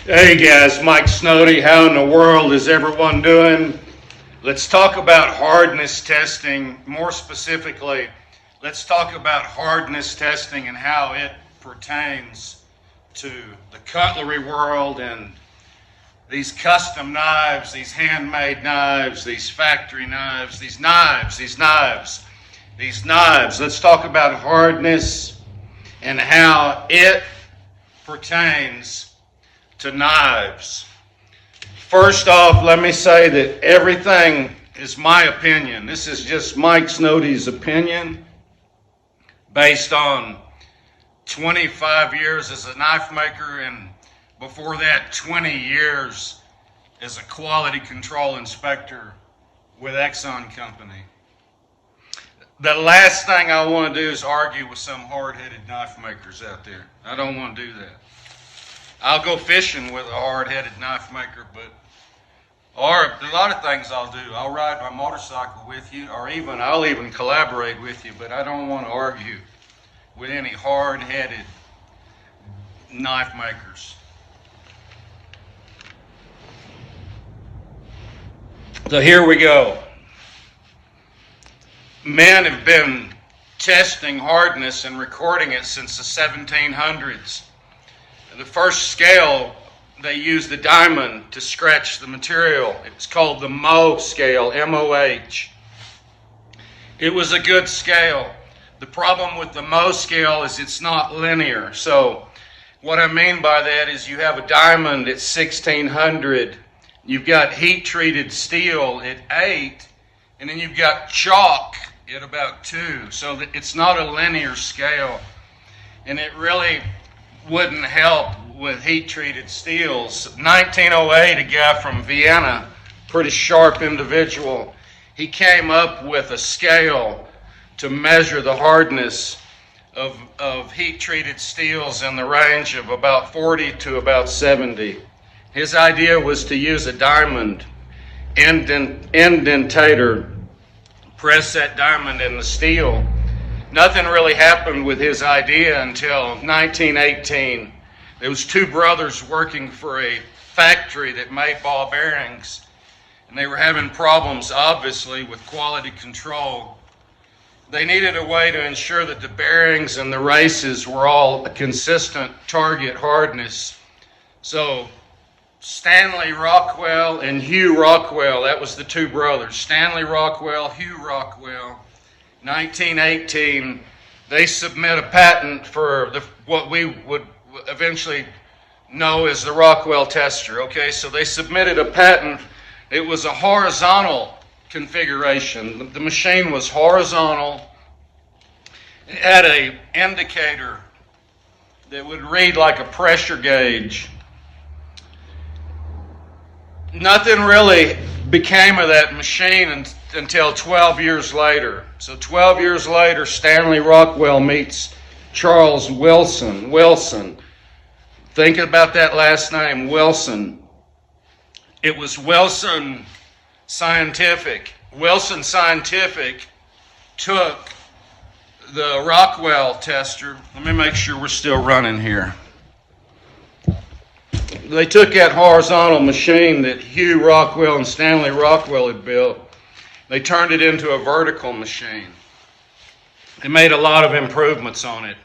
Hey guys, Mike Snody. How in the world is everyone doing? Let's talk about hardness testing. More specifically, let's talk about hardness testing and how it pertains to the cutlery world and these custom knives, these handmade knives, these factory knives, these knives. Let's talk about hardness and how it pertains to knives. First off, let me say that everything is my opinion. This is just Mike Snody's opinion based on 25 years as a knife maker and before that 20 years as a quality control inspector with Exxon Company. The last thing I want to do is argue with some hard-headed knife makers out there. I don't want to do that. I'll go fishing with a hard-headed knife maker, or a lot of things I'll do. I'll ride my motorcycle with you, or I'll even collaborate with you, but I don't want to argue with any hard-headed knife makers. So here we go. Men have been testing hardness and recording it since the 1700s. The first scale, they used the diamond to scratch the material. It was called the Moh scale, M-O-H. It was a good scale. The problem with the Moh scale is it's not linear. So what I mean by that is you have a diamond at 1600, you've got heat-treated steel at 8, and then you've got chalk at about 2. So it's not a linear scale, and it really wouldn't help with heat-treated steels. 1908, a guy from Vienna, pretty sharp individual, he came up with a scale to measure the hardness of heat-treated steels in the range of about 40 to about 70. His idea was to use a diamond indentator, press that diamond in the steel. Nothing really happened with his idea until 1918. There was two brothers working for a factory that made ball bearings, and they were having problems, obviously, with quality control. They needed a way to ensure that the bearings and the races were all a consistent target hardness. So Stanley Rockwell and Hugh Rockwell, that was the two brothers, Stanley Rockwell, Hugh Rockwell. 1918, they submit a patent for what we would eventually know as the Rockwell tester. Okay, so they submitted a patent. It was a horizontal configuration. The machine was horizontal. It had an indicator that would read like a pressure gauge. Nothing really became of that machine until 12 years later. So 12 years later, Stanley Rockwell meets Charles Wilson. Think about that last name, Wilson. It was Wilson Scientific. Wilson Scientific took the Rockwell tester. Let me make sure we're still running here. They took that horizontal machine that Hugh Rockwell and Stanley Rockwell had built. They turned it into a vertical machine. They made a lot of improvements on it.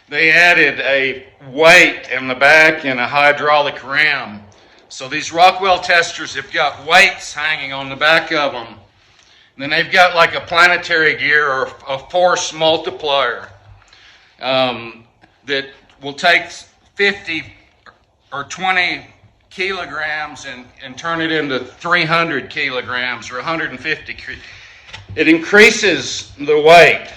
They added a weight in the back and a hydraulic ram. So these Rockwell testers have got weights hanging on the back of them. And then they've got like a planetary gear or a force multiplier that will take 50 or 20 kilograms and turn it into 300 kilograms or 150. It increases the weight.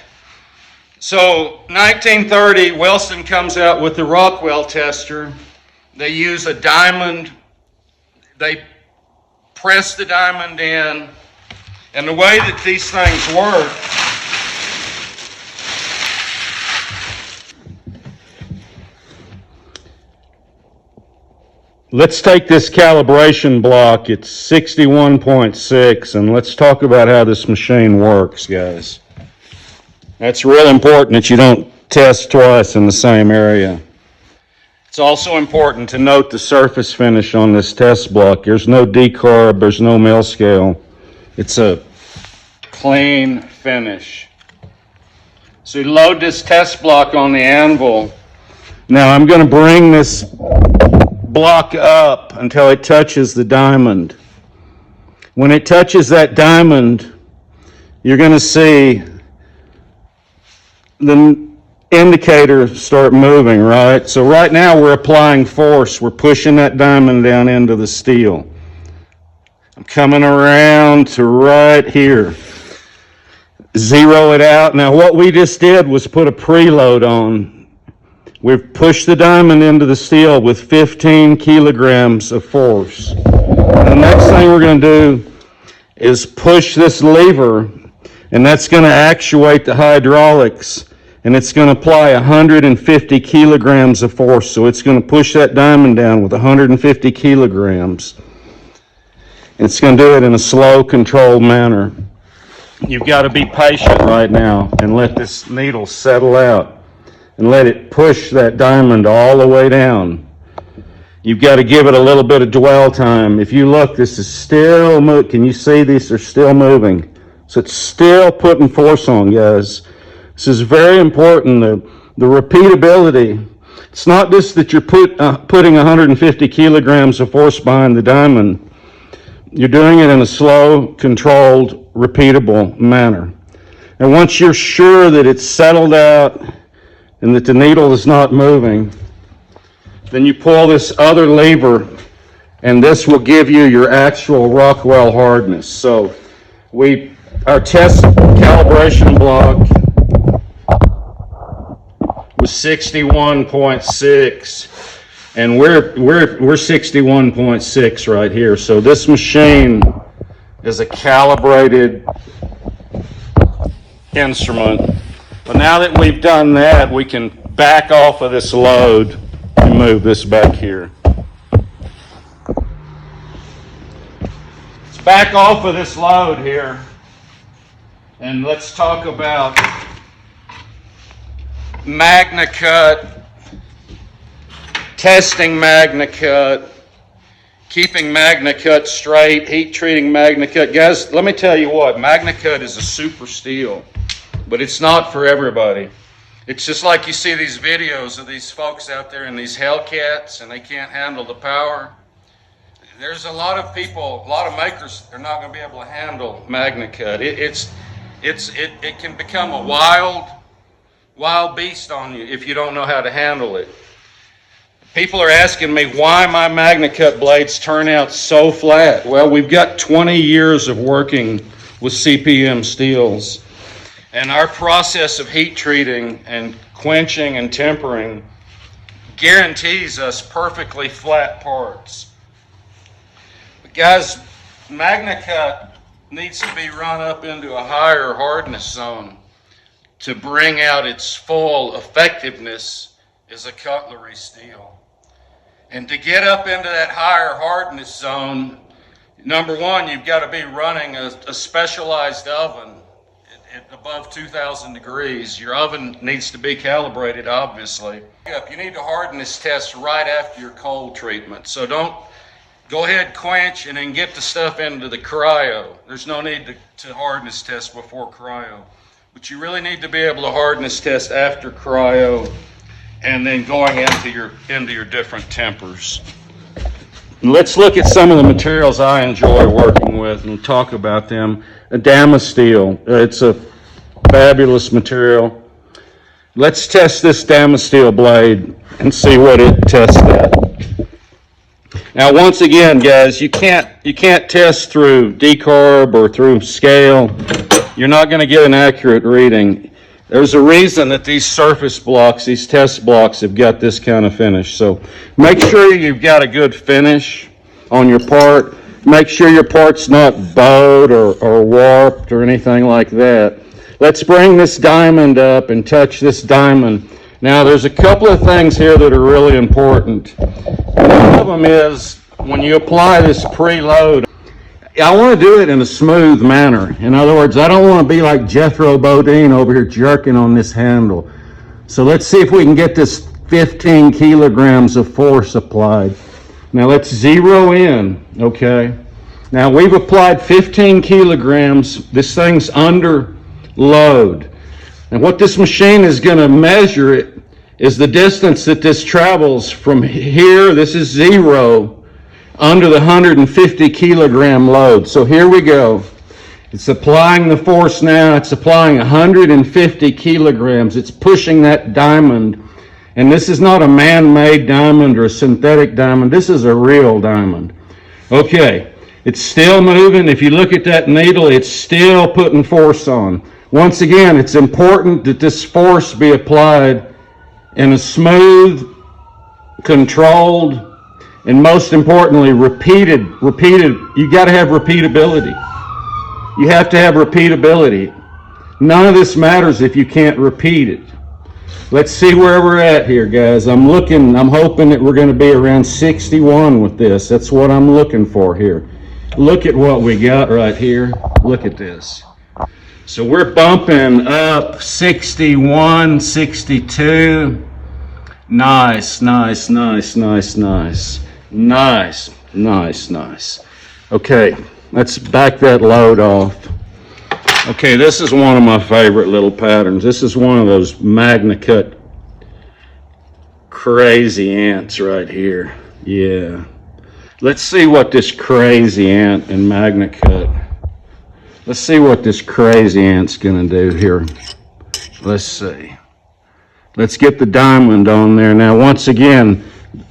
So 1930, Wilson comes out with the Rockwell tester. They use a diamond. They press the diamond in. And the way that these things work, let's take this calibration block, it's 61.6, and let's talk about how this machine works, guys. That's real important that you don't test twice in the same area. It's also important to note the surface finish on this test block. There's no decarb, there's no mill scale. It's a clean finish. So you load this test block on the anvil. Now I'm going to bring this block up until it touches the diamond. When it touches that diamond, you're going to see the indicator start moving, right? So right now we're applying force. We're pushing that diamond down into the steel. I'm coming around to right here. Zero it out. Now what we just did was put a preload on. We've pushed the diamond into the steel with 15 kilograms of force. The next thing we're going to do is push this lever, and that's going to actuate the hydraulics, and it's going to apply 150 kilograms of force. So it's going to push that diamond down with 150 kilograms. It's going to do it in a slow, controlled manner. You've got to be patient right now and let this needle settle out and let it push that diamond all the way down. You've got to give it a little bit of dwell time. If you look, this is still moving. Can you see these are still moving? So it's still putting force on, guys. This is very important, the repeatability. It's not just that you're putting 150 kilograms of force behind the diamond. You're doing it in a slow, controlled, repeatable manner. And once you're sure that it's settled out and that the needle is not moving, then you pull this other lever, and this will give you your actual Rockwell hardness. So our test calibration block was 61.6, and we're 61.6 right here. So this machine is a calibrated instrument. But now that we've done that, we can back off of this load and move this back here. Let's back off of this load here, and let's talk about MagnaCut, testing MagnaCut, keeping MagnaCut straight, heat treating MagnaCut. Guys, let me tell you what, MagnaCut is a super steel, but it's not for everybody. It's just like you see these videos of these folks out there in these Hellcats and they can't handle the power. There's a lot of people, a lot of makers, they're not going to be able to handle MagnaCut. It can become a wild beast on you if you don't know how to handle it. People are asking me why my MagnaCut blades turn out so flat. Well, we've got 20 years of working with CPM steels, and our process of heat treating and quenching and tempering guarantees us perfectly flat parts. But guys, MagnaCut needs to be run up into a higher hardness zone to bring out its full effectiveness as a cutlery steel. And to get up into that higher hardness zone, number one, you've got to be running a specialized oven at above 2,000 degrees. Your oven needs to be calibrated, obviously. You need to hardness test right after your cold treatment. So don't go ahead, quench, and then get the stuff into the cryo. There's no need to hardness test before cryo. But you really need to be able to hardness test after cryo and then going into your different tempers. Let's look at some of the materials I enjoy working with and talk about them. Damasteel, it's a fabulous material. Let's test this Damasteel blade and see what it tests at. Now, once again, guys, you can't test through decarb or through scale. You're not going to get an accurate reading. There's a reason that these surface blocks, these test blocks, have got this kind of finish. So make sure you've got a good finish on your part. Make sure your part's not bowed or warped or anything like that. Let's bring this diamond up and touch this diamond. Now, there's a couple of things here that are really important. One of them is when you apply this preload, I want to do it in a smooth manner. In other words, I don't want to be like Jethro Bodine over here jerking on this handle. So let's see if we can get this 15 kilograms of force applied. Now let's zero in, okay? Now we've applied 15 kilograms. This thing's under load. And what this machine is going to measure it is the distance that this travels from here, this is zero, under the 150 kilogram load. So here we go. It's applying the force now. It's applying 150 kilograms. It's pushing that diamond. And this is not a man-made diamond or a synthetic diamond. This is a real diamond. Okay, it's still moving. If you look at that needle, it's still putting force on. Once again, it's important that this force be applied in a smooth, controlled, and most importantly, repeated. You got to have repeatability. You have to have repeatability. None of this matters if you can't repeat it. Let's see where we're at here, guys. I'm hoping that we're going to be around 61 with this. That's what I'm looking for here. Look at what we got right here. Look at this. So we're bumping up 61, 62. Nice, nice, nice, nice, nice. Nice, nice, nice. Okay, let's back that load off. Okay, this is one of my favorite little patterns. This is one of those MagnaCut crazy ants right here. Yeah. Let's see what this crazy ant in MagnaCut. Let's see what this crazy ant's gonna do here. Let's see. Let's get the diamond on there. Now, once again,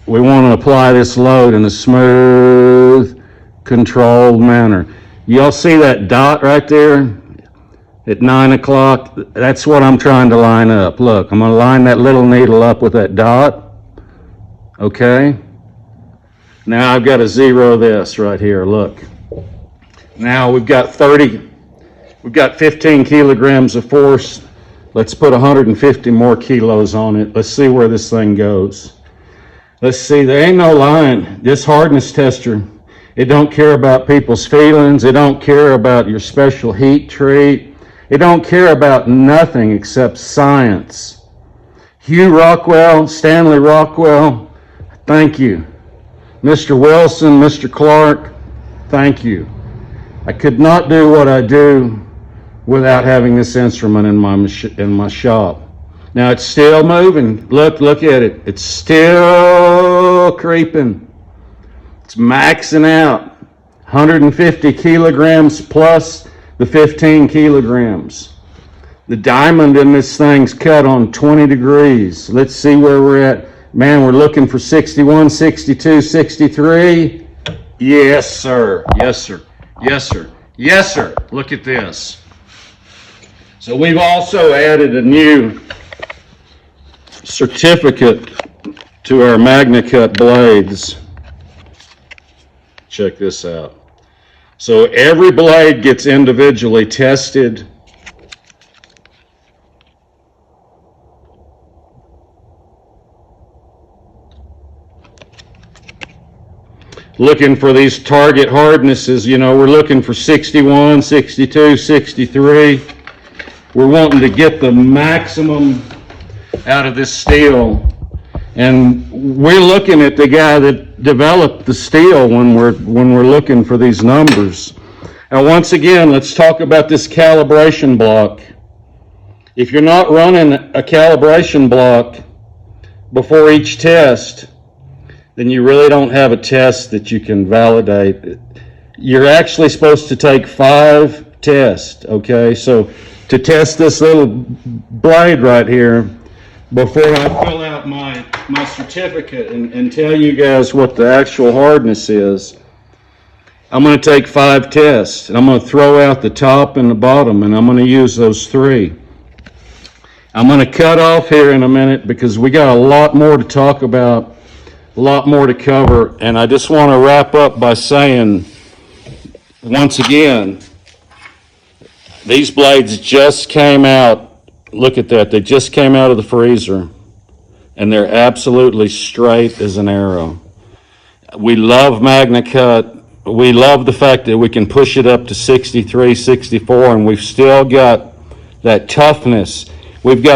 we want to apply this load in a smooth, controlled manner. Y'all see that dot right there at 9 o'clock? That's what I'm trying to line up. Look, I'm going to line that little needle up with that dot. Okay? Now I've got to zero this right here. Look. Now we've got 15 kilograms of force. Let's put 150 more kilos on it. Let's see where this thing goes. Let's see, there ain't no line. This hardness tester, it don't care about people's feelings. It don't care about your special heat treat. It don't care about nothing except science. Hugh Rockwell, Stanley Rockwell, thank you. Mr. Wilson, Mr. Clark, thank you. I could not do what I do without having this instrument in my shop. Now it's still moving. Look at it. It's still creeping. It's maxing out. 150 kilograms plus the 15 kilograms. The diamond in this thing's cut on 20 degrees. Let's see where we're at. Man, we're looking for 61, 62, 63. Yes, sir. Yes, sir. Yes, sir. Yes, sir. Look at this. So we've also added a new certificate to our MagnaCut blades. Check this out. So every blade gets individually tested. Looking for these target hardnesses, we're looking for 61, 62, 63. We're wanting to get the maximum out of this steel. And we're looking at the guy that developed the steel when we're looking for these numbers. Now, once again, let's talk about this calibration block. If you're not running a calibration block before each test, then you really don't have a test that you can validate. You're actually supposed to take 5 tests, okay? So to test this little blade right here, before I fill out my certificate and tell you guys what the actual hardness is, I'm going to take 5 tests, and I'm going to throw out the top and the bottom, and I'm going to use those 3. I'm going to cut off here in a minute because we got a lot more to talk about, a lot more to cover, and I just want to wrap up by saying, once again, these blades just came out. Look at that. They just came out of the freezer, and they're absolutely straight as an arrow. We love MagnaCut. We love the fact that we can push it up to 63, 64, and we've still got that toughness. We've got